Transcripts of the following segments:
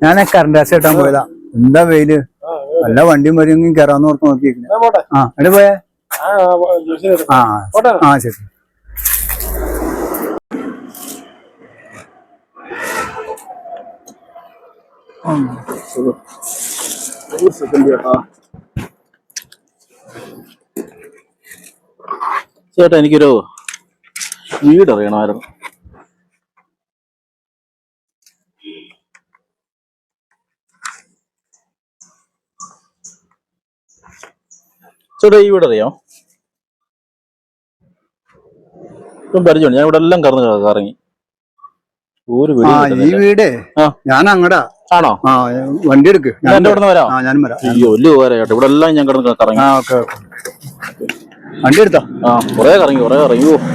ഞാൻ current gas കിട്ടാൻ പോയതാ. എന്താ വെയില്, നല്ല വണ്ടിയും വരിയെങ്കിലും കയറാന്ന് ഓർത്ത് നോക്കിയിരിക്കുന്നു. ആ എവിടെ പോയേ? ആ ശരി. ചേട്ടാ എനിക്കൊരു വീട് അറിയണമായിരുന്നു. ചേട്ടാ ഈ വീട് അറിയാമോ? ഇപ്പം പരിചയമുണ്ട്. ഞാൻ ഇവിടെ എല്ലാം കറങ്ങി ഒരു വീട്. ഈ വീട് ഞാൻ അങ്ങടാ. ആണോ? ആ വണ്ടി എടുക്ക്, എന്റെ ഇവിടെ നിന്ന് വരാം. ഞാനും വരാം. അയ്യോ വലിയ ഉപകാരം ചേട്ടാ. ഇവിടെ എല്ലാം ഞാൻ കറങ്ങി. വണ്ടി എടുത്തോ? കൊറേ കറങ്ങി.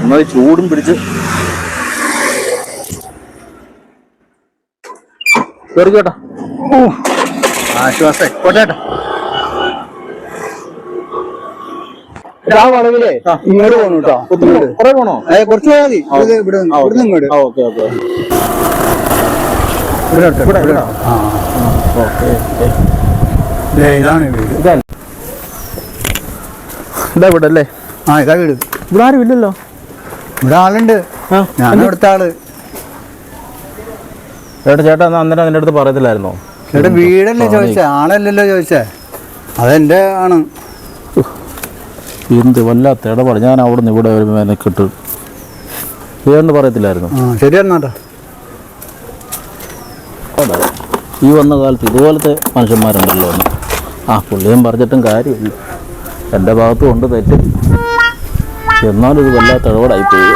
എന്നാൽ ചൂടും പിടിച്ച് കേട്ടാ. ആശ്വാസേ കോട്ടേട്ടാ. വളവിലേ ഇങ്ങോട്ട് പോണു കേട്ടോ. കൊറേ പോണോ? കുറച്ച് പോയാൽ മതി. ഇവിടുന്ന് ഇങ്ങോട്ട്. ഇതാണ് വീട്. ഇതാ വീട് അല്ലേ? ഇതാ വീട്. ഇവിടെ ആരും ഇല്ലല്ലോ. ഇവിടെ ആളുണ്ട്. ഞാൻ ഇവിടുത്തെ ആള്. ചേട്ടാ അന്നേരം നിന്റെ അടുത്ത് പറയത്തില്ലായിരുന്നോ? ചേട്ടാ വീടല്ലേ ചോദിച്ചേ, ആളല്ലല്ലോ ചോദിച്ചേ. അതെന്റെ ആണ്. എന്ത് വല്ലാത്ത ഇടപാട്. ഞാൻ അവിടെ നിന്ന് ഇവിടെ വരുമ്പോ കിട്ടു ഇതെന്ന് പറയത്തില്ലായിരുന്നു. ശരിയായിരുന്നാട്ടാ. ഈ വന്ന കാലത്ത് ഇതുപോലത്തെ മനുഷ്യന്മാരുണ്ടല്ലോ എന്ന്. പുള്ളിയും പറഞ്ഞിട്ടും കാര്യമില്ല. എൻ്റെ ഭാഗത്തും ഉണ്ട് തെറ്റ്. എന്നാലും ഇത് വല്ലാത്ത ഇടപാടായിപ്പോയി.